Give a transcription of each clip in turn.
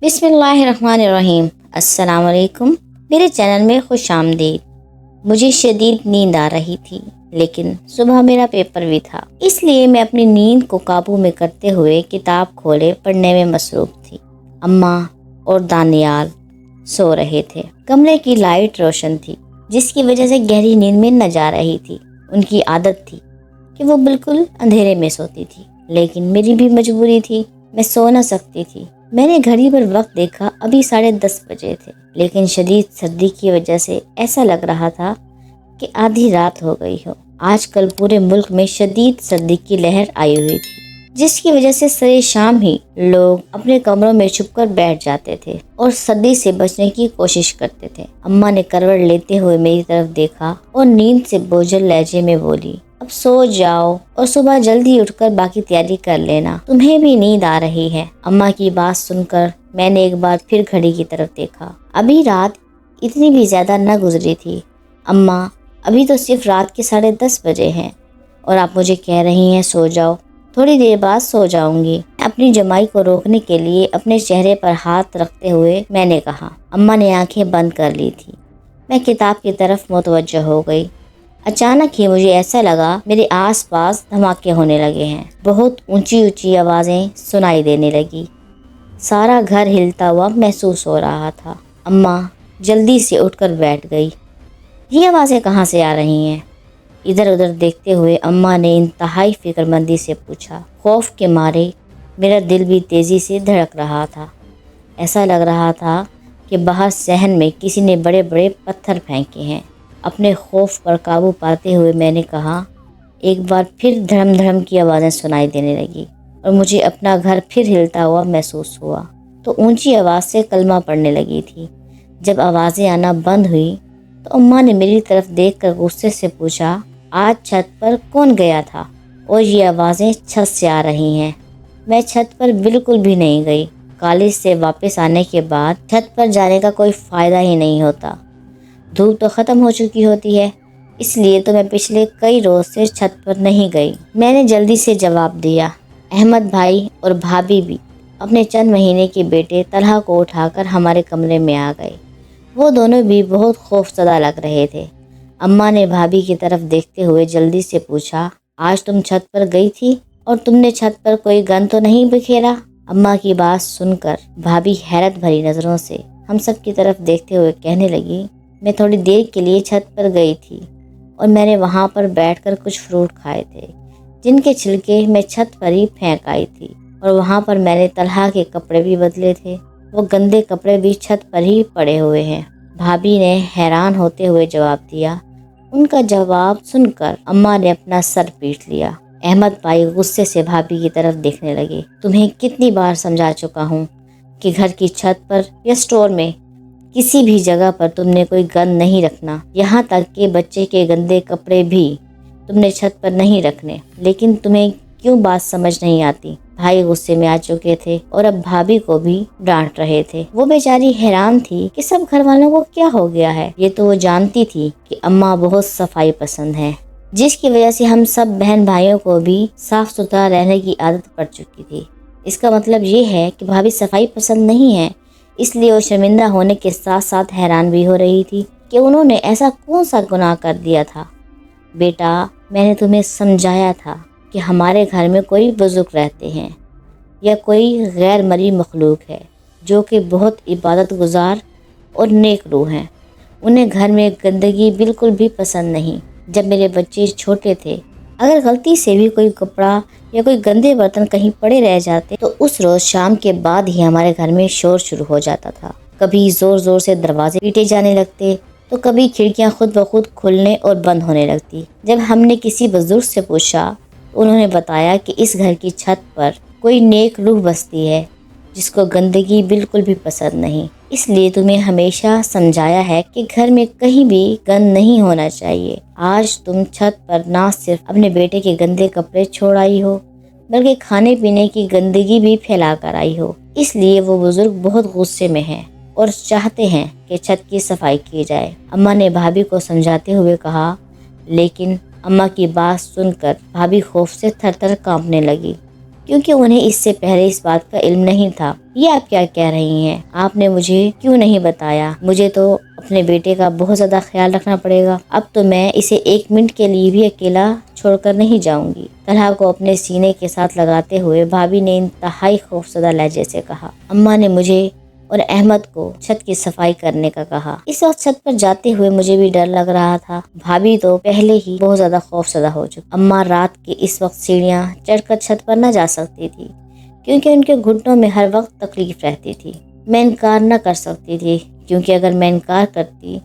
बिस्मिल्लाहिर्रहमानिर्रहीम। अस्सलाम वालेकुम। मेरे चैनल में खुश आमदीद। मुझे शदीद नींद आ रही थी, लेकिन सुबह मेरा पेपर भी था, इसलिए मैं अपनी नींद को काबू में करते हुए किताब खोले पढ़ने में मसरूफ थी। अम्मा और दानियाल सो रहे थे। कमरे की लाइट रोशन थी, जिसकी वजह से गहरी नींद में न जा रही थी। उनकी आदत थी कि वो बिल्कुल अंधेरे में सोती थी, लेकिन मेरी भी मजबूरी थी, मैं सो न सकती थी। मैंने घड़ी पर वक्त देखा, अभी 10:30 बजे थे, लेकिन शदीद सर्दी की वजह से ऐसा लग रहा था कि आधी रात हो गई हो। आजकल पूरे मुल्क में शदीद सर्दी की लहर आई हुई थी, जिसकी वजह से सरे शाम ही लोग अपने कमरों में छुपकर बैठ जाते थे और सर्दी से बचने की कोशिश करते थे। अम्मा ने करवट लेते हुए मेरी तरफ देखा और नींद से बोझल लहजे में बोली, अब सो जाओ और सुबह जल्दी उठकर बाकी तैयारी कर लेना, तुम्हें भी नींद आ रही है। अम्मा की बात सुनकर मैंने एक बार फिर घड़ी की तरफ देखा। अभी रात इतनी भी ज्यादा न गुजरी थी। अम्मा, अभी तो सिर्फ रात के 10:30 बजे हैं और आप मुझे कह रही हैं सो जाओ। थोड़ी देर बाद सो जाऊंगी। अपनी जमाई को रोकने के लिए अपने चेहरे पर हाथ रखते हुए मैंने कहा। अम्मा ने आंखें बंद कर ली थी। मैं किताब की तरफ मुतवज्जह हो गई। अचानक ही मुझे ऐसा लगा मेरे आसपास धमाके होने लगे हैं। बहुत ऊंची ऊंची आवाज़ें सुनाई देने लगी। सारा घर हिलता हुआ महसूस हो रहा था। अम्मा जल्दी से उठकर बैठ गई। ये आवाज़ें कहाँ से आ रही हैं? इधर उधर देखते हुए अम्मा ने इंतहाई फिक्रमंदी से पूछा। खौफ के मारे मेरा दिल भी तेज़ी से धड़क रहा था। ऐसा लग रहा था कि बाहर सहन में किसी ने बड़े बड़े पत्थर फेंके हैं। अपने खौफ पर काबू पाते हुए मैंने कहा। एक बार फिर धड़म धड़म की आवाज़ें सुनाई देने लगी और मुझे अपना घर फिर हिलता हुआ महसूस हुआ। तो ऊंची आवाज़ से कलमा पड़ने लगी थी। जब आवाज़ें आना बंद हुई तो अम्मा ने मेरी तरफ देखकर गुस्से से पूछा, आज छत पर कौन गया था? और ये आवाज़ें छत से आ रही हैं। मैं छत पर बिल्कुल भी नहीं गई। कॉलेज से वापस आने के बाद छत पर जाने का कोई फ़ायदा ही नहीं होता। धूप तो ख़त्म हो चुकी होती है, इसलिए तो मैं पिछले कई रोज़ से छत पर नहीं गई। मैंने जल्दी से जवाब दिया। अहमद भाई और भाभी भी अपने चंद महीने के बेटे तलहा को उठाकर हमारे कमरे में आ गए। वो दोनों भी बहुत खौफज़दा लग रहे थे। अम्मा ने भाभी की तरफ देखते हुए जल्दी से पूछा, आज तुम छत पर गई थी और तुमने छत पर कोई गन तो नहीं बिखेरा? अम्मा की बात सुनकर भाभी हैरत भरी नज़रों से हम सब की तरफ देखते हुए कहने लगी, मैं थोड़ी देर के लिए छत पर गई थी और मैंने वहाँ पर बैठकर कुछ फ्रूट खाए थे, जिनके छिलके मैं छत पर ही फेंक आई थी। और वहाँ पर मैंने तलहा के कपड़े भी बदले थे। वो गंदे कपड़े भी छत पर ही पड़े हुए हैं। भाभी ने हैरान होते हुए जवाब दिया। उनका जवाब सुनकर अम्मा ने अपना सर पीट लिया। अहमद भाई गुस्से से भाभी की तरफ देखने लगे। तुम्हें कितनी बार समझा चुका हूँ कि घर की छत पर या स्टोर में किसी भी जगह पर तुमने कोई गन नहीं रखना। यहाँ तक कि बच्चे के गंदे कपड़े भी तुमने छत पर नहीं रखने, लेकिन तुम्हें क्यों बात समझ नहीं आती? भाई गुस्से में आ चुके थे और अब भाभी को भी डांट रहे थे। वो बेचारी हैरान थी कि सब घर वालों को क्या हो गया है। ये तो वो जानती थी कि अम्मा बहुत सफाई पसंद है, जिसकी वजह से हम सब बहन भाइयों को भी साफ सुथरा रहने की आदत पड़ चुकी थी। इसका मतलब ये है कि भाभी सफाई पसंद नहीं है। इसलिए वो शर्मिंदा होने के साथ साथ हैरान भी हो रही थी कि उन्होंने ऐसा कौन सा गुनाह कर दिया था। बेटा, मैंने तुम्हें समझाया था कि हमारे घर में कोई बुजुर्ग रहते हैं या कोई गैर मरी मखलूक है जो कि बहुत इबादत गुजार और नेक रूह हैं। उन्हें घर में गंदगी बिल्कुल भी पसंद नहीं। जब मेरे बच्चे छोटे थे, अगर गलती से भी कोई कपड़ा या कोई गंदे बर्तन कहीं पड़े रह जाते तो उस रोज़ शाम के बाद ही हमारे घर में शोर शुरू हो जाता था। कभी ज़ोर ज़ोर से दरवाजे पीटे जाने लगते तो कभी खिड़कियां खुद ब खुद खुलने और बंद होने लगती। जब हमने किसी बुजुर्ग से पूछा, उन्होंने बताया कि इस घर की छत पर कोई नेक रूह बसती है जिसको गंदगी बिल्कुल भी पसंद नहीं। इसलिए तुम्हें हमेशा समझाया है कि घर में कहीं भी गंद नहीं होना चाहिए। आज तुम छत पर ना सिर्फ अपने बेटे के गंदे कपड़े छोड़ आई हो, बल्कि खाने पीने की गंदगी भी फैला कर आई हो। इसलिए वो बुजुर्ग बहुत गुस्से में हैं और चाहते हैं कि छत की सफाई की जाए। अम्मा ने भाभी को समझाते हुए कहा। लेकिन अम्मा की बात सुनकर भाभी खौफ से थर थर कांपने लगी, क्योंकि उन्हें इससे पहले इस बात का इल्म नहीं था। ये आप क्या कह रही हैं? आपने मुझे क्यों नहीं बताया? मुझे तो अपने बेटे का बहुत ज़्यादा ख्याल रखना पड़ेगा। अब तो मैं इसे 1 मिनट के लिए भी अकेला छोड़कर नहीं जाऊंगी। तलहा को अपने सीने के साथ लगाते हुए भाभी ने इंतहाई खौफजदा लहजे से कहा। अम्मा ने मुझे और अहमद को छत की सफाई करने का कहा। इस वक्त छत पर जाते हुए मुझे भी डर लग रहा था। भाभी तो पहले ही बहुत ज्यादा खौफजदा हो चुकी। अम्मा रात के इस वक्त सीढ़ियाँ चढ़कर छत पर न जा सकती थी क्योंकि उनके घुटनों में हर वक्त तकलीफ रहती थी। मैं इनकार न कर सकती थी क्योंकि अगर मैं इनकार करती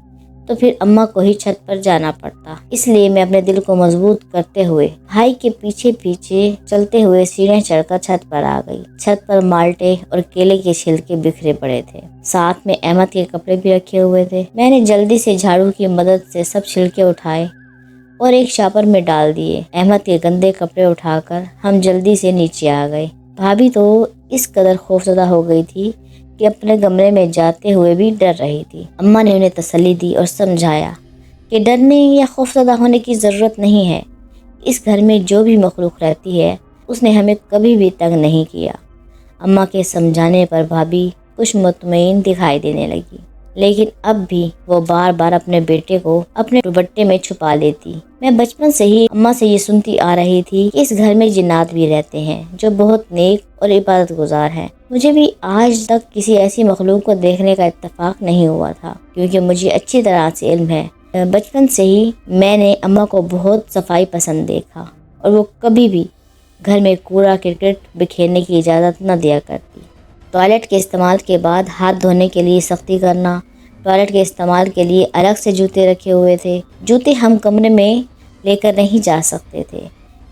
तो फिर अम्मा को ही छत पर जाना पड़ता। इसलिए मैं अपने दिल को मजबूत करते हुए भाई के पीछे पीछे चलते हुए सीढ़ियां चढ़कर छत पर आ गई। छत पर माल्टे और केले के छिलके बिखरे पड़े थे। साथ में अहमद के कपड़े भी रखे हुए थे। मैंने जल्दी से झाड़ू की मदद से सब छिलके उठाए और एक शापर में डाल दिए। अहमद के गंदे कपड़े उठाकर हम जल्दी से नीचे आ गए। भाभी तो इस कदर खौफजदा हो गई थी कि अपने कमरे में जाते हुए भी डर रही थी। अम्मा ने उन्हें तसल्ली दी और समझाया कि डरने या खौफजदा होने की ज़रूरत नहीं है। इस घर में जो भी मखलूक रहती है उसने हमें कभी भी तंग नहीं किया। अम्मा के समझाने पर भाभी कुछ मुतमईन दिखाई देने लगी, लेकिन अब भी वो बार बार अपने बेटे को अपने दुपट्टे में छुपा लेती। मैं बचपन से ही अम्मा से ये सुनती आ रही थी कि इस घर में जिन्नात भी रहते हैं जो बहुत नेक और इबादत गुजार हैं। मुझे भी आज तक किसी ऐसी मखलूक को देखने का इत्तेफाक नहीं हुआ था क्योंकि मुझे अच्छी तरह से इल्म है। बचपन से ही मैंने अम्मा को बहुत सफाई पसंद देखा और वो कभी भी घर में कूड़ा क्रिकेट बिखेरने की इजाज़त न दिया करती। टॉयलेट के इस्तेमाल के बाद हाथ धोने के लिए सख्ती करना। टॉयलेट के इस्तेमाल के लिए अलग से जूते रखे हुए थे। जूते हम कमरे में लेकर नहीं जा सकते थे।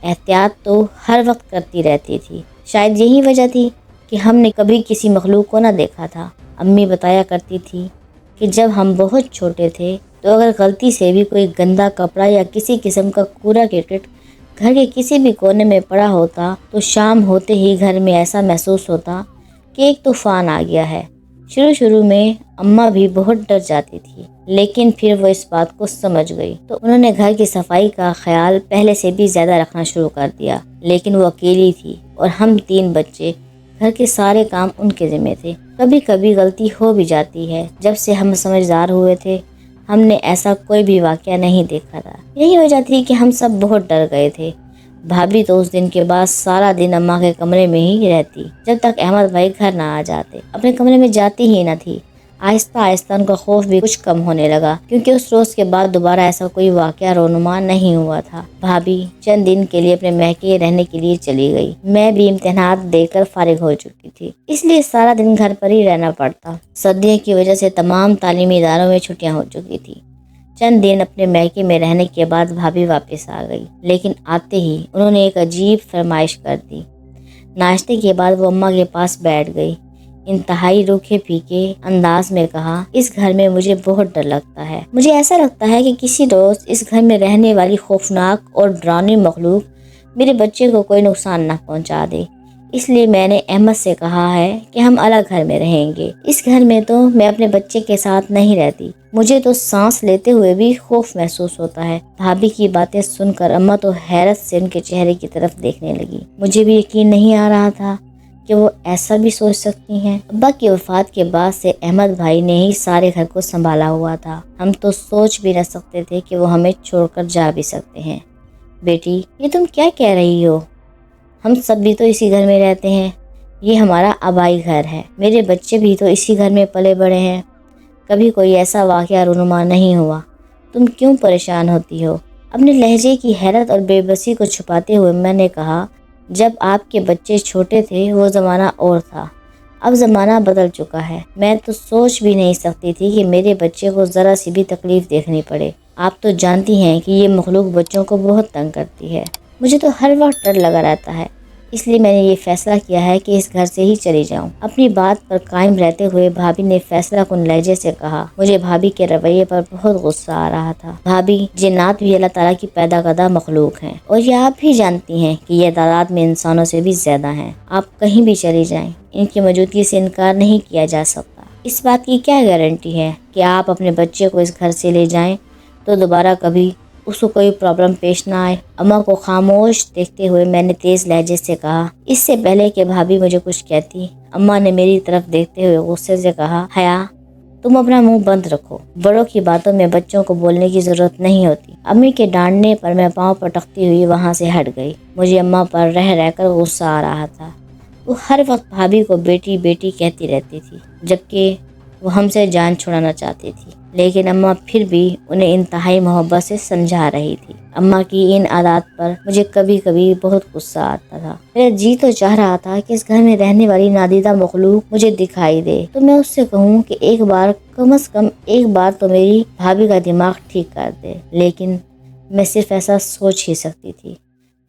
एहतियात तो हर वक्त करती रहती थी। शायद यही वजह थी कि हमने कभी किसी मखलूक को न देखा था। अम्मी बताया करती थी कि जब हम बहुत छोटे थे तो अगर गलती से भी कोई गंदा कपड़ा या किसी किस्म का कूड़ा क्रिकेट घर के किसी भी कोने में पड़ा होता तो शाम होते ही घर में ऐसा महसूस होता कि एक तूफान आ गया है। शुरू में अम्मा भी बहुत डर जाती थी, लेकिन फिर वो इस बात को समझ गई तो उन्होंने घर की सफाई का ख्याल पहले से भी ज़्यादा रखना शुरू कर दिया। लेकिन वो अकेली थी और हम 3 बच्चे, घर के सारे काम उनके ज़िम्मे थे। कभी कभी गलती हो भी जाती है। जब से हम समझदार हुए थे हमने ऐसा कोई भी वाक़या नहीं देखा था। यही वजह थी कि हम सब बहुत डर गए थे। भाभी तो उस दिन के बाद सारा दिन अम्मा के कमरे में ही रहती जब तक अहमद भाई घर ना आ जाते। अपने कमरे में जाती ही न थी। आहिस्ता आहिस्ता उनका खौफ भी कुछ कम होने लगा क्योंकि उस रोज़ के बाद दोबारा ऐसा कोई वाक़या रोनुमा नहीं हुआ था। भाभी चंद दिन के लिए अपने मैके रहने के लिए चली गई। मैं भी इम्तिहानात देकर फारिग हो चुकी थी, इसलिए सारा दिन घर पर ही रहना पड़ता। सर्दियों की वजह से तमाम तालीमी इदारों में छुट्टियाँ हो चुकी थी। चंद दिन अपने मैके में रहने के बाद भाभी वापस आ गई, लेकिन आते ही उन्होंने एक अजीब फरमाइश कर दी। नाश्ते के बाद वो अम्मा के पास बैठ गई। इंतहाई रूखे फीके अंदाज में कहा, इस घर में मुझे बहुत डर लगता है। मुझे ऐसा लगता है कि किसी रोज़ इस घर में रहने वाली खौफनाक और डरावनी मखलूक मेरे बच्चे को कोई नुकसान न पहुंचा दे। इसलिए मैंने अहमद से कहा है कि हम अलग घर में रहेंगे। इस घर में तो मैं अपने बच्चे के साथ नहीं रहती। मुझे तो सांस लेते हुए भी खौफ महसूस होता है। भाभी की बातें सुनकर अम्मा तो हैरत से उनके चेहरे की तरफ देखने लगी। मुझे भी यकीन नहीं आ रहा था कि वो ऐसा भी सोच सकती हैं। अब्बा की वफात के बाद से अहमद भाई ने ही सारे घर को संभाला हुआ था। हम तो सोच भी न सकते थे कि वो हमें छोड़कर जा भी सकते हैं। बेटी, ये तुम क्या कह रही हो? हम सब भी तो इसी घर में रहते हैं। ये हमारा आबाई घर है। मेरे बच्चे भी तो इसी घर में पले बड़े हैं। कभी कोई ऐसा वाक़या रूनुमा नहीं हुआ। तुम क्यों परेशान होती हो? अपने लहजे की हैरत और बेबसी को छुपाते हुए मैंने कहा, जब आपके बच्चे छोटे थे वो ज़माना और था। अब ज़माना बदल चुका है। मैं तो सोच भी नहीं सकती थी कि मेरे बच्चे को ज़रा सी भी तकलीफ़ देखनी पड़े। आप तो जानती हैं कि ये मखलूक बच्चों को बहुत तंग करती है। मुझे तो हर वक्त डर लगा रहता है। इसलिए मैंने ये फैसला किया है कि इस घर से ही चली जाऊं। अपनी बात पर कायम रहते हुए भाभी ने फैसला कुन लहजे से कहा। मुझे भाभी के रवैये पर बहुत गुस्सा आ रहा था। भाभी, जिन्नात भी अल्लाह ताला की पैदा करदा मखलूक हैं और ये आप भी जानती हैं कि ये तादाद में इंसानों से भी ज्यादा हैं। आप कहीं भी चली जाएं, इनकी मौजूदगी से इनकार नहीं किया जा सकता। इस बात की क्या गारंटी है कि आप अपने बच्चे को इस घर से ले जाएं तो दोबारा कभी اس کو کوई प्रॉब्लम पेश ना आए। अम्मा को खामोश देखते हुए मैंने तेज लहजे से कहा, इससे पहले कि भाभी मुझे कुछ कहती, अम्मा ने मेरी तरफ देखते हुए गुस्से से कहा, हया तुम अपना मुंह बंद रखो, बड़ों की बातों में बच्चों को बोलने की जरूरत नहीं होती। अम्मी के डांटने पर मैं पाँव पटकती हुई वहाँ से हट गई। मुझे अम्मा पर रह रहकर गुस्सा आ रहा था। वो हर वक्त भाभी को बेटी बेटी कहती रहती थी, जबकि वो हमसे जान छुड़ाना चाहती थी, लेकिन अम्मा फिर भी उन्हें इंतहाई मोहब्बत से समझा रही थी। अम्मा की इन आदत पर मुझे कभी कभी बहुत गुस्सा आता था। मेरा जी तो चाह रहा था कि इस घर में रहने वाली नादीदा मखलूक मुझे दिखाई दे तो मैं उससे कहूँ कि एक बार कम से कम एक बार तो मेरी भाभी का दिमाग ठीक कर दे, लेकिन मैं सिर्फ ऐसा सोच ही सकती थी।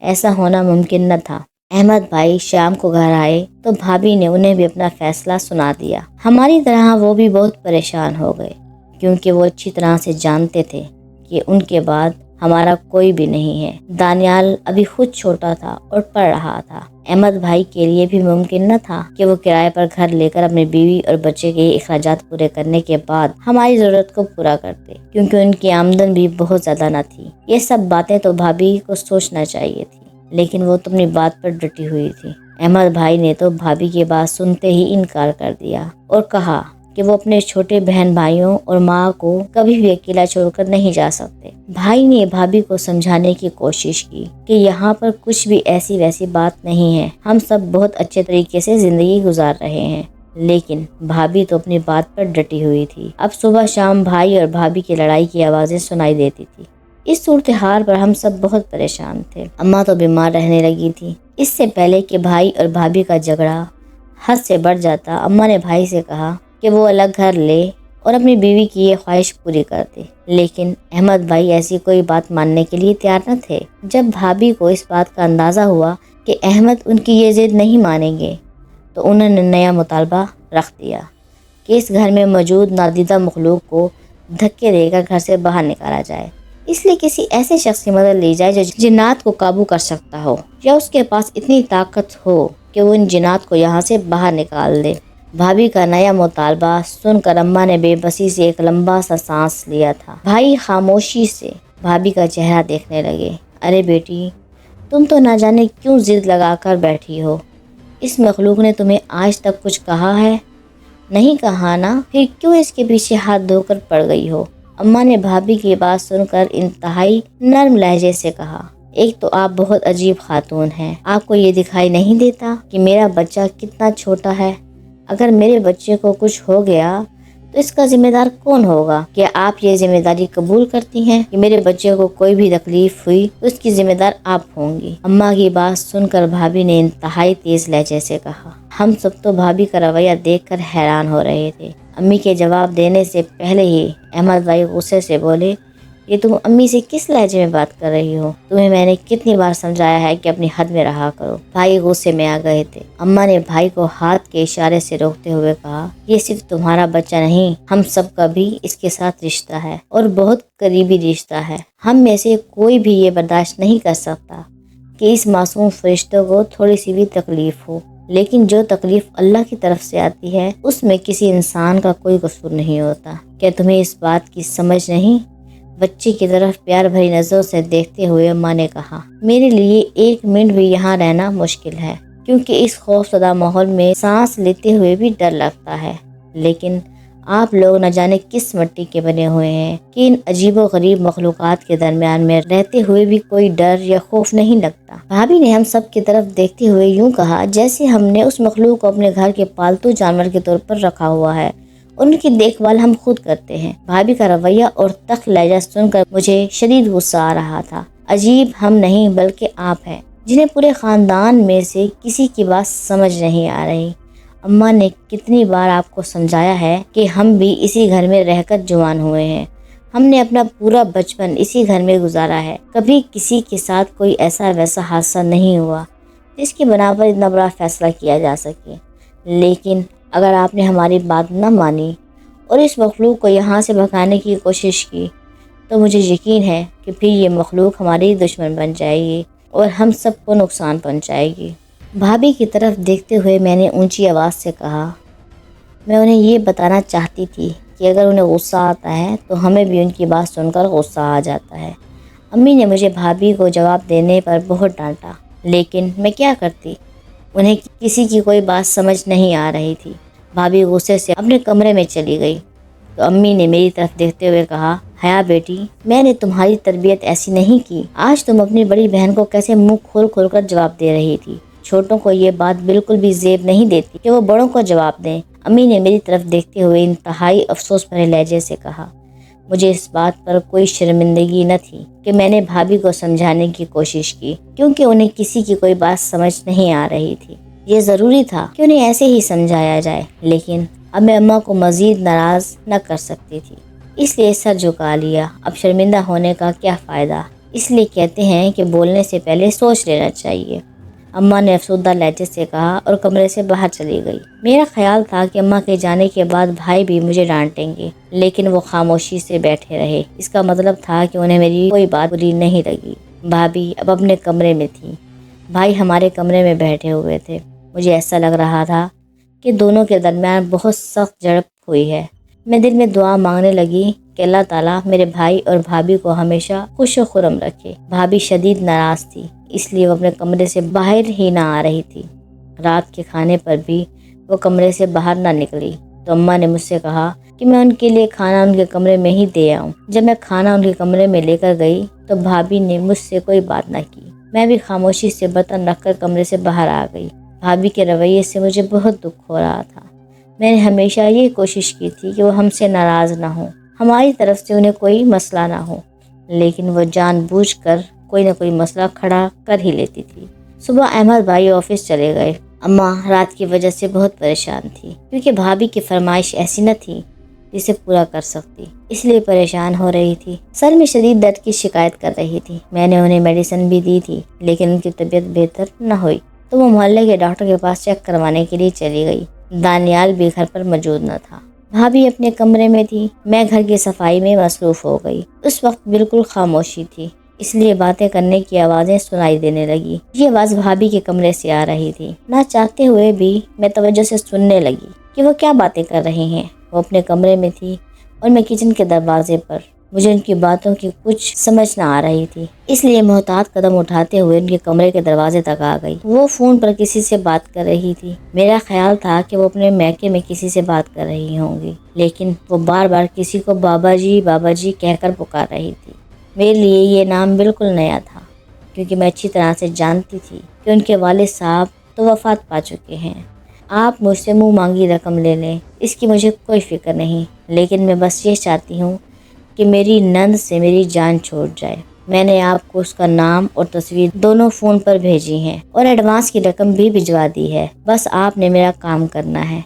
ऐसा होना मुमकिन न था। अहमद भाई शाम को घर आए तो भाभी ने उन्हें भी अपना फैसला सुना दिया। हमारी तरह वो भी बहुत परेशान हो गए, क्योंकि वो अच्छी तरह से जानते थे कि उनके बाद हमारा कोई भी नहीं है। दानियाल अभी खुद छोटा था और पढ़ रहा था। अहमद भाई के लिए भी मुमकिन न था कि वो किराए पर घर लेकर अपनी बीवी और बच्चे के अखराजात पूरे करने के बाद हमारी जरूरत को पूरा करते, क्योंकि उनकी आमदन भी बहुत ज्यादा न थी। ये सब बातें तो भाभी को सोचना चाहिए थी, लेकिन वो तो अपनी बात पर डटी हुई थी। अहमद भाई ने तो भाभी की बात सुनते ही इनकार कर दिया और कहा कि वो अपने छोटे बहन भाइयों और माँ को कभी भी अकेला छोड़कर नहीं जा सकते। भाई ने भाभी को समझाने की कोशिश की कि यहाँ पर कुछ भी ऐसी वैसी बात नहीं है, हम सब बहुत अच्छे तरीके से जिंदगी गुजार रहे हैं। लेकिन भाभी तो अपनी बात पर डटी हुई थी। अब सुबह शाम भाई और भाभी की लड़ाई की आवाजें सुनाई देती थी। इस सूरत हाल पर हम सब बहुत परेशान थे। अम्मा तो बीमार रहने लगी थी। इससे पहले कि भाई और भाभी का झगड़ा हद से बढ़ जाता, अम्मा ने भाई से कहा कि वो अलग घर ले और अपनी बीवी की ये ख्वाहिश पूरी कर दे, लेकिन अहमद भाई ऐसी कोई बात मानने के लिए तैयार न थे। जब भाभी को इस बात का अंदाज़ा हुआ कि अहमद उनकी ये जिद नहीं मानेंगे, तो उन्होंने नया मुतालबा रख दिया कि इस घर में मौजूद नादीदा मखलूक को धक्के देकर घर से बाहर निकाला जाए। इसलिए किसी ऐसे शख्स की मदद ली जाए जो जिन्नात को काबू कर सकता हो, या उसके पास इतनी ताकत हो कि वो इन जिन्नात को यहाँ से बाहर निकाल दे। भाभी का नया मुतालबा सुनकर अम्मा ने बेबसी से एक लंबा सा सांस लिया था। भाई खामोशी से भाभी का चेहरा देखने लगे। अरे बेटी, तुम तो ना जाने क्यों जिद लगाकर बैठी हो। इस मखलूक ने तुम्हें आज तक कुछ कहा है? नहीं कहा ना, फिर क्यों इसके पीछे हाथ धोकर पड़ गई हो? अम्मा ने भाभी की बात सुनकर इंतहाई नर्म लहजे से कहा, एक तो आप बहुत अजीब खातून हैं। आपको ये दिखाई नहीं देता कि मेरा बच्चा कितना छोटा है? अगर मेरे बच्चे को कुछ हो गया तो इसका जिम्मेदार कौन होगा? क्या आप ये जिम्मेदारी कबूल करती हैं कि मेरे बच्चे को कोई भी तकलीफ हुई तो इसकी जिम्मेदार आप होंगी? अम्मा की बात सुनकर भाभी ने इंतहाई तेज लहजे से कहा। हम सब तो भाभी का रवैया देखकर हैरान हो रहे थे। अम्मी के जवाब देने से पहले ही अहमद भाई गुस्से से बोले, ये तुम अम्मी से किस लहजे में बात कर रही हो? तुम्हें मैंने कितनी बार समझाया है कि अपनी हद में रहा करो। भाई गुस्से में आ गए थे। अम्मा ने भाई को हाथ के इशारे से रोकते हुए कहा, ये सिर्फ तुम्हारा बच्चा नहीं, हम सब का भी इसके साथ रिश्ता है और बहुत करीबी रिश्ता है। हम में से कोई भी ये बर्दाश्त नहीं कर सकता कि इस मासूम फरिश्तों को थोड़ी सी भी तकलीफ हो, लेकिन जो तकलीफ अल्लाह की तरफ से आती है उसमें किसी इंसान का कोई कसूर नहीं होता। क्या तुम्हें इस बात की समझ नहीं? बच्चे की तरफ प्यार भरी नजरों से देखते हुए अम्मा ने कहा, मेरे लिए एक मिनट भी यहाँ रहना मुश्किल है, क्योंकि इस खौफजदा माहौल में सांस लेते हुए भी डर लगता है। लेकिन आप लोग न जाने किस मिट्टी के बने हुए हैं कि इन अजीबो गरीब मखलूकात के दरमियान में रहते हुए भी कोई डर या खौफ नहीं लगता। भाभी ने हम सब की तरफ देखते हुए यूं कहा जैसे हमने उस मखलूक को अपने घर के पालतू जानवर के तौर पर रखा हुआ है। उनकी देखभाल हम खुद करते हैं। भाभी का रवैया और तख्त लहजा सुनकर मुझे शदीद गुस्सा आ रहा था। अजीब हम नहीं बल्कि आप हैं, जिन्हें पूरे खानदान में से किसी की बात समझ नहीं आ रही। अम्मा ने कितनी बार आपको समझाया है कि हम भी इसी घर में रहकर जवान हुए हैं। हमने अपना पूरा बचपन इसी घर में गुजारा है। कभी किसी के साथ कोई ऐसा वैसा हादसा नहीं हुआ जिसकी बना पर इतना बड़ा फैसला किया जा सके। लेकिन अगर आपने हमारी बात न मानी और इस मखलूक को यहाँ से भगाने की कोशिश की तो मुझे यकीन है कि फिर ये मखलूक हमारी दुश्मन बन जाएगी और हम सबको नुकसान पहुँचाएगी। भाभी की तरफ देखते हुए मैंने ऊंची आवाज़ से कहा, मैं उन्हें ये बताना चाहती थी कि अगर उन्हें गुस्सा आता है तो हमें भी उनकी बात सुनकर गुस्सा आ जाता है। امی نے مجھے بھابھی کو جواب دینے پر بہت ڈانٹا، لیکن میں کیا کرتی؟ انہیں کسی کی کوئی بات سمجھ نہیں آ رہی تھی۔ بھابھی غصے سے اپنے کمرے میں چلی گئی تو امی نے میری طرف دیکھتے ہوئے کہا، حیا بیٹی، میں نے تمہاری تربیت ایسی نہیں کی۔ آج تم اپنی بڑی بہن کو کیسے منہ کھول کھول کر جواب دے رہی تھی؟ چھوٹوں کو یہ بات بالکل بھی زیب نہیں دیتی کہ وہ بڑوں کو جواب دیں۔ امی نے میری طرف دیکھتے ہوئے انتہائی افسوس بھرے لہجے سے کہا۔ مجھے اس بات پر کوئی شرمندگی نہ تھی کہ میں نے بھابھی کو سمجھانے کی کوشش کی، کیونکہ انہیں کسی کی کوئی بات سمجھ نہیں آ رہی تھی۔ یہ ضروری تھا کہ انہیں ایسے ہی سمجھایا جائے، لیکن اب میں اماں کو مزید ناراض نہ کر سکتی تھی، اس لیے سر جھکا لیا۔ اب شرمندہ ہونے کا کیا فائدہ؟ اس لیے کہتے ہیں کہ بولنے سے پہلے سوچ لینا چاہیے، اماں نے افسردہ لہجے سے کہا اور کمرے سے باہر چلی گئی۔ میرا خیال تھا کہ اماں کے جانے کے بعد بھائی بھی مجھے ڈانٹیں گے، لیکن وہ خاموشی سے بیٹھے رہے۔ اس کا مطلب تھا کہ انہیں میری کوئی بات بری نہیں لگی۔ بھابھی اب اپنے کمرے میں تھی، بھائی ہمارے کمرے میں بیٹھے ہوئے تھے۔ مجھے ایسا لگ رہا تھا کہ دونوں کے درمیان بہت سخت جھڑپ ہوئی ہے۔ میں دل میں دعا مانگنے لگی کہ اللہ تعالیٰ میرے بھائی اور بھابھی کو ہمیشہ خوش و خرم رکھے۔ بھابھی شدید ناراض تھی، اس لیے وہ اپنے کمرے سے باہر ہی نہ آ رہی تھی۔ رات کے کھانے پر بھی وہ کمرے سے باہر نہ نکلی تو اماں نے مجھ سے کہا کہ میں ان کے لیے کھانا ان کے کمرے میں ہی دے آؤں۔ جب میں کھانا ان کے کمرے میں لے کر گئی تو بھابھی نے مجھ سے کوئی بات نہ کی۔ میں بھی خاموشی سے برتن رکھ کر کمرے سے باہر آ گئی۔ بھابھی کے رویے سے مجھے بہت دکھ ہو رہا تھا۔ میں نے ہمیشہ یہ کوشش کی تھی کہ وہ ہم سے ناراض نہ ہوں، ہماری طرف سے انہیں کوئی مسئلہ نہ ہو، لیکن وہ جان بوجھ کر کوئی نہ کوئی مسئلہ کھڑا کر ہی لیتی تھی۔ صبح احمد بھائی آفس چلے گئے۔ اماں رات کی وجہ سے بہت پریشان تھی، کیونکہ بھابھی کی فرمائش ایسی نہ تھی جسے پورا کر سکتی، اس لیے پریشان ہو رہی تھی۔ سر میں شدید درد کی شکایت کر رہی تھی۔ میں نے انہیں میڈیسن بھی دی تھی، لیکن ان کی طبیعت بہتر نہ ہوئی تو وہ محلے کے ڈاکٹر کے پاس چیک کروانے کے لیے چلی گئی۔ دانیال بھی گھر پر موجود نہ تھا۔ بھابھی اپنے کمرے میں تھی، میں گھر کی صفائی میں مصروف ہو گئی۔ اس وقت بالکل خاموشی تھی، اس لیے باتیں کرنے کی آوازیں سنائی دینے لگی۔ یہ آواز بھابھی کے کمرے سے آ رہی تھی۔ نہ چاہتے ہوئے بھی میں توجہ سے سننے لگی کہ وہ کیا باتیں کر رہے ہیں۔ وہ اپنے کمرے میں تھی اور میں کچن کے دروازے پر۔ مجھے ان کی باتوں کی کچھ سمجھ نہ آ رہی تھی، اس لیے محتاط قدم اٹھاتے ہوئے ان کے کمرے کے دروازے تک آ گئی۔ وہ فون پر کسی سے بات کر رہی تھی۔ میرا خیال تھا کہ وہ اپنے میکے میں کسی سے بات کر رہی ہوں گی، لیکن وہ بار بار کسی کو بابا جی کہہ کر پکار رہی تھی۔ میرے لیے یہ نام بالکل نیا تھا، کیونکہ میں اچھی طرح سے جانتی تھی کہ ان کے والد صاحب تو وفات پا چکے ہیں۔ آپ مجھ سے منہ مانگی رقم لے لیں، اس کی مجھے کوئی فکر نہیں، لیکن میں بس یہ چاہتی ہوں کہ میری نند سے میری جان چھوٹ جائے۔ میں نے آپ کو اس کا نام اور تصویر دونوں فون پر بھیجی ہیں اور ایڈوانس کی رقم بھی بھجوا دی ہے۔ بس آپ نے میرا کام کرنا ہے،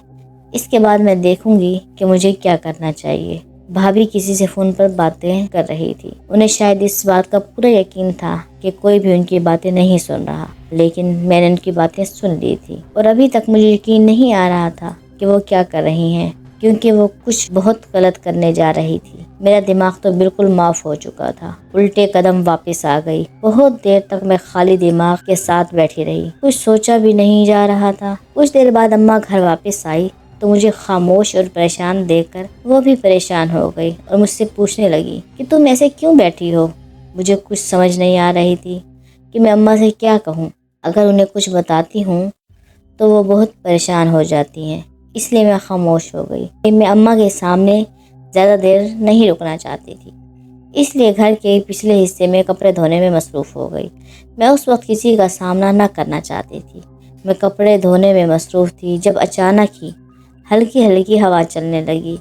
اس کے بعد میں دیکھوں گی کہ مجھے کیا کرنا چاہیے۔ بھابھی کسی سے فون پر باتیں کر رہی تھی۔ انہیں شاید اس بات کا پورا یقین تھا کہ کوئی بھی ان کی باتیں نہیں سن رہا، لیکن میں نے ان کی باتیں سن لی تھی اور ابھی تک مجھے یقین نہیں آ رہا تھا کہ وہ کیا کر رہی ہیں، کیونکہ وہ کچھ بہت غلط کرنے جا رہی تھی۔ میرا دماغ تو بالکل معاف ہو چکا تھا۔ الٹے قدم واپس آ گئی۔ بہت دیر تک میں خالی دماغ کے ساتھ بیٹھی رہی، کچھ سوچا بھی نہیں جا رہا تھا۔ کچھ دیر بعد اماں گھر واپس آئی تو مجھے خاموش اور پریشان دیکھ کر وہ بھی پریشان ہو گئی اور مجھ سے پوچھنے لگی کہ تم ایسے کیوں بیٹھی ہو؟ مجھے کچھ سمجھ نہیں آ رہی تھی کہ میں اماں سے کیا کہوں۔ اگر انہیں کچھ بتاتی ہوں تو وہ بہت پریشان ہو جاتی ہیں، اس لیے میں خاموش ہو گئی۔ میں اماں کے سامنے زیادہ دیر نہیں رکنا چاہتی تھی، اس لیے گھر کے پچھلے حصے میں کپڑے دھونے میں مصروف ہو گئی۔ میں اس وقت کسی کا سامنا نہ کرنا چاہتی تھی۔ میں کپڑے دھونے میں مصروف تھی جب اچانک ہی ہلکی ہلکی ہوا چلنے لگی۔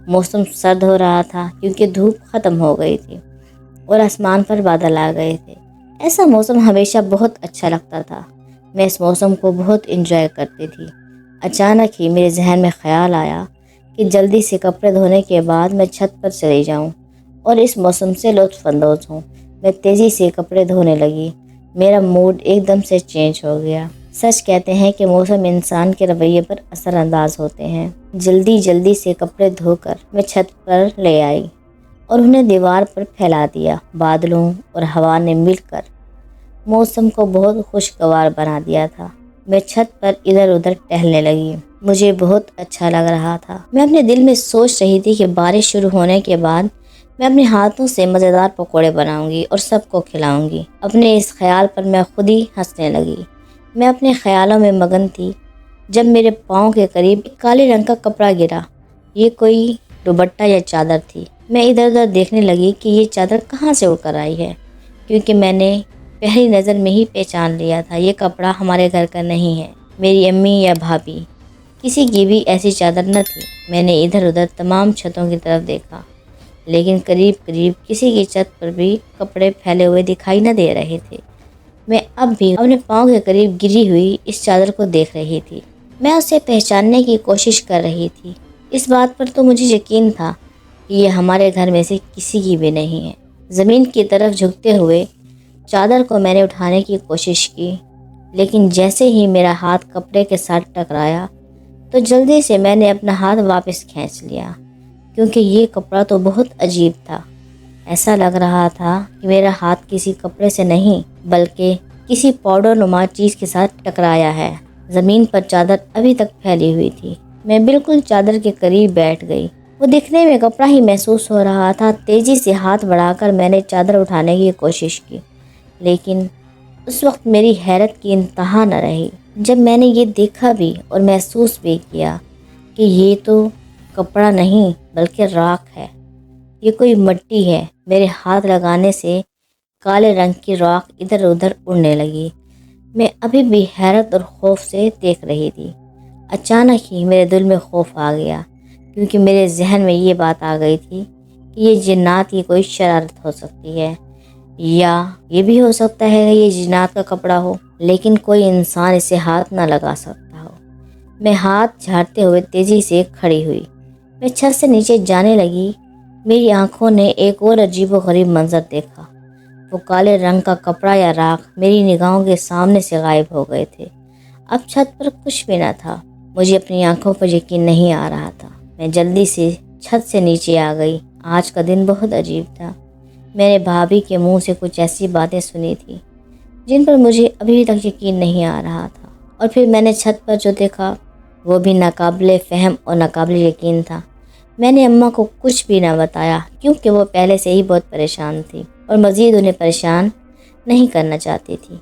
موسم سرد ہو رہا تھا کیونکہ دھوپ ختم ہو گئی تھی اور آسمان پر بادل آ گئے تھے۔ ایسا موسم ہمیشہ بہت اچھا لگتا تھا۔ میں اس موسم کو بہت انجوائے کرتی تھی۔ اچانک ہی میرے ذہن میں خیال آیا کہ جلدی سے کپڑے دھونے کے بعد میں چھت پر چلی جاؤں اور اس موسم سے لطف اندوز ہوں۔ میں تیزی سے کپڑے دھونے لگی۔ میرا موڈ ایک دم سے چینج ہو گیا۔ سچ کہتے ہیں کہ موسم انسان کے رویے پر اثر انداز ہوتے ہیں۔ جلدی سے کپڑے دھو کر میں چھت پر لے آئی اور انہیں دیوار پر پھیلا دیا۔ بادلوں اور ہوا نے مل کر موسم کو بہت خوشگوار بنا دیا تھا۔ میں چھت پر ادھر ادھر ٹہلنے لگی۔ مجھے بہت اچھا لگ رہا تھا۔ میں اپنے دل میں سوچ رہی تھی کہ بارش شروع ہونے کے بعد میں اپنے ہاتھوں سے مزیدار پکوڑے بناؤں گی اور سب کو کھلاؤں گی۔ اپنے اس خیال پر میں خود ہی ہنسنے لگی۔ میں اپنے خیالوں میں مگن تھی جب میرے پاؤں کے قریب ایک کالے رنگ کا کپڑا گرا۔ یہ کوئی دوپٹہ یا چادر تھی۔ میں ادھر ادھر دیکھنے لگی کہ یہ چادر کہاں سے اڑ کر آئی ہے، کیونکہ میں نے پہلی نظر میں ہی پہچان لیا تھا یہ کپڑا ہمارے گھر کا نہیں ہے۔ میری امی یا بھابھی کسی کی بھی ایسی چادر نہ تھی۔ میں نے ادھر ادھر تمام چھتوں کی طرف دیکھا، لیکن قریب قریب کسی کی چھت پر بھی کپڑے پھیلے ہوئے دکھائی نہ دے رہے تھے۔ میں اب بھی اپنے پاؤں کے قریب گری ہوئی اس چادر کو دیکھ رہی تھی۔ میں اسے پہچاننے کی کوشش کر رہی تھی۔ اس بات پر تو مجھے یقین تھا کہ یہ ہمارے گھر میں سے کسی کی بھی نہیں ہے۔ زمین کی طرف جھکتے ہوئے چادر کو میں نے اٹھانے کی کوشش کی، لیکن جیسے ہی میرا ہاتھ کپڑے کے ساتھ ٹکرایا تو جلدی سے میں نے اپنا ہاتھ واپس کھینچ لیا، کیونکہ یہ کپڑا تو بہت عجیب تھا۔ ایسا لگ رہا تھا کہ میرا ہاتھ کسی کپڑے سے نہیں بلکہ کسی پاؤڈر نما چیز کے ساتھ ٹکرایا ہے۔ زمین پر چادر ابھی تک پھیلی ہوئی تھی۔ میں بالکل چادر کے قریب بیٹھ گئی۔ وہ دکھنے میں کپڑا ہی محسوس ہو رہا تھا۔ تیزی سے ہاتھ بڑھا کر میں نے چادر اٹھانے کی کوشش کی، لیکن اس وقت میری حیرت کی انتہا نہ رہی جب میں نے یہ دیکھا بھی اور محسوس بھی کیا کہ یہ تو کپڑا نہیں بلکہ راکھ ہے۔ یہ کوئی مٹی ہے۔ میرے ہاتھ لگانے سے کالے رنگ کی راکھ ادھر ادھر اڑنے لگی۔ میں ابھی بھی حیرت اور خوف سے دیکھ رہی تھی۔ اچانک ہی میرے دل میں خوف آ گیا، کیونکہ میرے ذہن میں یہ بات آ گئی تھی کہ یہ جنات کی کوئی شرارت ہو سکتی ہے، یا یہ بھی ہو سکتا ہے کہ یہ جنات کا کپڑا ہو، لیکن کوئی انسان اسے ہاتھ نہ لگا سکتا ہو۔ میں ہاتھ جھاڑتے ہوئے تیزی سے کھڑی ہوئی۔ میں چھت سے نیچے جانے لگی۔ میری آنکھوں نے ایک اور عجیب و غریب منظر دیکھا۔ وہ کالے رنگ کا کپڑا یا راکھ میری نگاہوں کے سامنے سے غائب ہو گئے تھے۔ اب چھت پر کچھ بھی نہ تھا۔ مجھے اپنی آنکھوں پر یقین نہیں آ رہا تھا۔ میں جلدی سے چھت سے نیچے آ گئی۔ آج کا دن بہت عجیب تھا۔ میں نے بھابھی کے منہ سے کچھ ایسی باتیں سنی تھی جن پر مجھے ابھی تک یقین نہیں آ رہا تھا، اور پھر میں نے چھت پر جو دیکھا وہ بھی ناقابل فہم اور ناقابل یقین تھا۔ میں نے اماں کو کچھ بھی نہ بتایا، کیونکہ وہ پہلے سے ہی بہت پریشان تھی اور مزید انہیں پریشان نہیں کرنا چاہتی تھی۔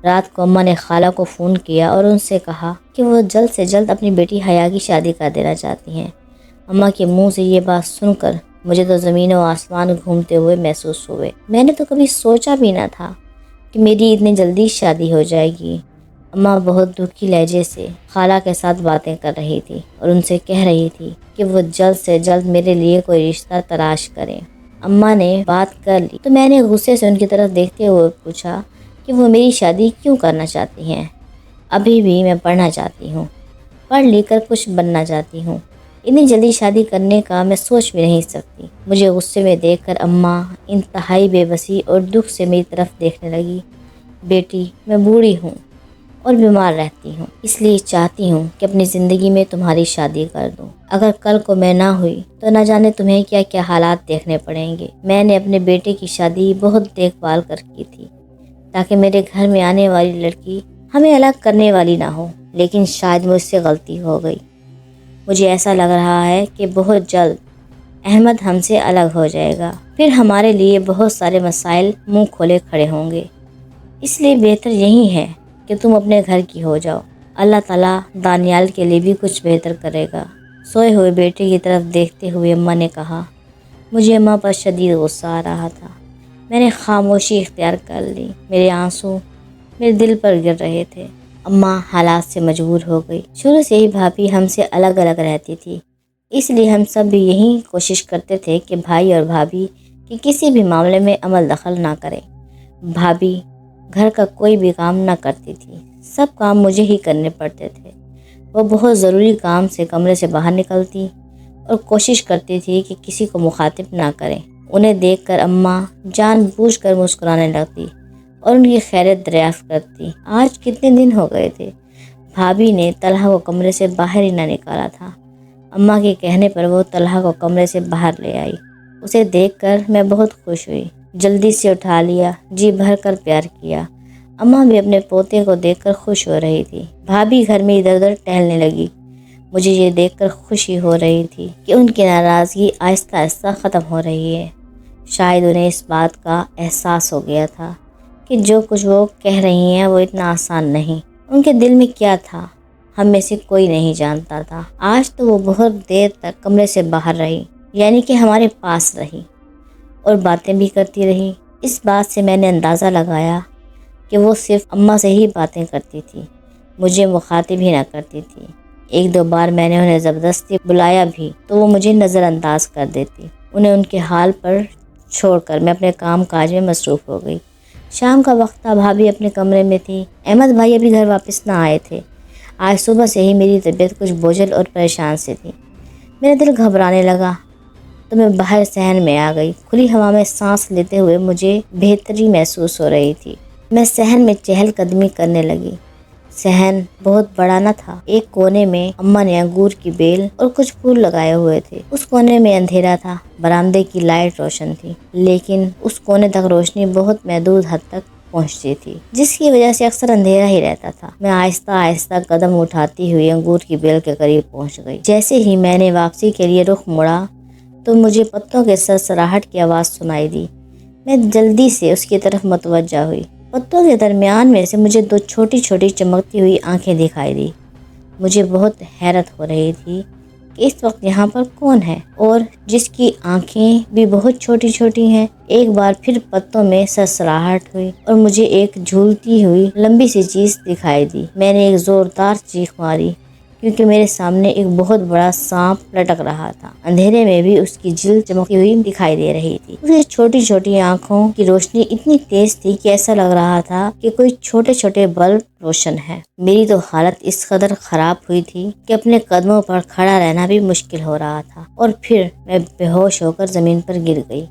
رات کو اماں نے خالہ کو فون کیا اور ان سے کہا کہ وہ جلد سے جلد اپنی بیٹی حیا کی شادی کر دینا چاہتی ہیں۔ اماں کے منہ سے یہ بات سن کر مجھے تو زمین و آسمان گھومتے ہوئے محسوس ہوئے۔ میں نے تو کبھی سوچا بھی نہ تھا کہ میری اتنی جلدی شادی ہو جائے گی۔ اماں بہت دکھی لہجے سے خالہ کے ساتھ باتیں کر رہی تھی اور ان سے کہہ رہی تھی کہ وہ جلد سے جلد میرے لیے کوئی رشتہ تلاش کریں۔ اماں نے بات کر لی تو میں نے غصے سے ان کی طرف دیکھتے ہوئے پوچھا کہ وہ میری شادی کیوں کرنا چاہتی ہیں۔ ابھی بھی میں پڑھنا چاہتی ہوں، پڑھ لکھ کر کچھ بننا چاہتی ہوں۔ اتنی جلدی شادی کرنے کا میں سوچ بھی نہیں سکتی۔ مجھے غصے میں دیکھ کر اماں انتہائی بے بسی اور دکھ سے میری طرف دیکھنے لگی۔ بیٹی، میں بوڑھی ہوں اور بیمار رہتی ہوں، اس لیے چاہتی ہوں کہ اپنی زندگی میں تمہاری شادی کر دوں۔ اگر کل کو میں نہ ہوئی تو نہ جانے تمہیں کیا کیا حالات دیکھنے پڑیں گے۔ میں نے اپنے بیٹے کی شادی بہت دیکھ بھال کر کی تھی تاکہ میرے گھر میں آنے والی لڑکی ہمیں الگ کرنے والی نہ ہو، لیکن شاید مجھ سے غلطی ہو گئی۔ مجھے ایسا لگ رہا ہے کہ بہت جلد احمد ہم سے الگ ہو جائے گا، پھر ہمارے لیے بہت سارے مسائل منہ کھولے کھڑے ہوں گے۔ اس لیے بہتر یہی ہے کہ تم اپنے گھر کی ہو جاؤ۔ اللہ تعالیٰ دانیال کے لیے بھی کچھ بہتر کرے گا۔ سوئے ہوئے بیٹے کی طرف دیکھتے ہوئے اماں نے کہا۔ مجھے اماں پر شدید غصہ آ رہا تھا۔ میں نے خاموشی اختیار کر لی۔ میرے آنسو میرے دل پر گر رہے تھے۔ اماں حالات سے مجبور ہو گئی۔ شروع سے ہی بھابھی ہم سے الگ الگ رہتی تھی، اس لیے ہم سب بھی یہی کوشش کرتے تھے کہ بھائی اور بھابھی کے کسی بھی معاملے میں عمل دخل نہ کریں۔ بھابھی گھر کا کوئی بھی کام نہ کرتی تھی، سب کام مجھے ہی کرنے پڑتے تھے۔ وہ بہت ضروری کام سے کمرے سے باہر نکلتی اور کوشش کرتی تھی کہ کسی کو مخاطب نہ کریں۔ انہیں دیکھ کر اماں جان بوجھ کر مسکرانے لگتی اور ان کی خیریت دریافت کرتی۔ آج کتنے دن ہو گئے تھے بھابھی نے طلحہ کو کمرے سے باہر ہی نہ نکالا تھا۔ اماں کے کہنے پر وہ طلحہ کو کمرے سے باہر لے آئی۔ اسے دیکھ کر میں بہت خوش ہوئی، جلدی سے اٹھا لیا، جی بھر کر پیار کیا۔ اماں بھی اپنے پوتے کو دیکھ کر خوش ہو رہی تھی۔ بھابھی گھر میں ادھر ادھر ٹہلنے لگی۔ مجھے یہ دیکھ کر خوشی ہو رہی تھی کہ ان کی ناراضگی آہستہ آہستہ ختم ہو رہی ہے۔ شاید انہیں اس بات کا احساس ہو گیا تھا کہ جو کچھ وہ کہہ رہی ہیں وہ اتنا آسان نہیں۔ ان کے دل میں کیا تھا ہم میں سے کوئی نہیں جانتا تھا۔ آج تو وہ بہت دیر تک کمرے سے باہر رہی، یعنی کہ ہمارے پاس رہی اور باتیں بھی کرتی رہی۔ اس بات سے میں نے اندازہ لگایا کہ وہ صرف اماں سے ہی باتیں کرتی تھی، مجھے مخاطب ہی نہ کرتی تھی۔ ایک دو بار میں نے انہیں زبردستی بلایا بھی تو وہ مجھے نظر انداز کر دیتی۔ انہیں ان کے حال پر چھوڑ کر میں اپنے کام کاج میں مصروف ہو گئی۔ شام کا وقت تھا، بھابھی اپنے کمرے میں تھی، احمد بھائی ابھی گھر واپس نہ آئے تھے۔ آج صبح سے ہی میری طبیعت کچھ بوجھل اور پریشان سی تھی۔ میرا دل گھبرانے لگا تو میں باہر صحن میں آ گئی۔ کھلی ہوا میں سانس لیتے ہوئے مجھے بہتری محسوس ہو رہی تھی۔ میں صحن میں چہل قدمی کرنے لگی۔ صحن بہت بڑا نہ تھا۔ ایک کونے میں اماں نے انگور کی بیل اور کچھ پھول لگائے ہوئے تھے۔ اس کونے میں اندھیرا تھا، برآمدے کی لائٹ روشن تھی، لیکن اس کونے تک روشنی بہت محدود حد تک پہنچتی تھی، جس کی وجہ سے اکثر اندھیرا ہی رہتا تھا۔ میں آہستہ آہستہ قدم اٹھاتی ہوئی انگور کی بیل کے قریب پہنچ گئی۔ جیسے ہی میں نے واپسی کے لیے رخ موڑا تو مجھے پتوں کے سرسراہٹ کی آواز سنائی دی۔ میں جلدی سے اس کی طرف متوجہ ہوئی۔ پتوں کے درمیان میں سے مجھے دو چھوٹی چھوٹی چمکتی ہوئی آنکھیں دکھائی دی۔ مجھے بہت حیرت ہو رہی تھی کہ اس وقت یہاں پر کون ہے اور جس کی آنکھیں بھی بہت چھوٹی چھوٹی ہیں۔ ایک بار پھر پتوں میں سرسراہٹ ہوئی اور مجھے ایک جھولتی ہوئی لمبی سی چیز دکھائی دی۔ میں نے ایک زوردار چیخ ماری کیونکہ میرے سامنے ایک بہت بڑا سانپ لٹک رہا تھا۔ اندھیرے میں بھی اس کی جلد چمکتی ہوئی دکھائی دے رہی تھی۔ اس کی چھوٹی چھوٹی آنکھوں کی روشنی اتنی تیز تھی کہ ایسا لگ رہا تھا کہ کوئی چھوٹے چھوٹے بلب روشن ہے۔ میری تو حالت اس قدر خراب ہوئی تھی کہ اپنے قدموں پر کھڑا رہنا بھی مشکل ہو رہا تھا اور پھر میں بے ہوش ہو کر زمین پر گر گئی۔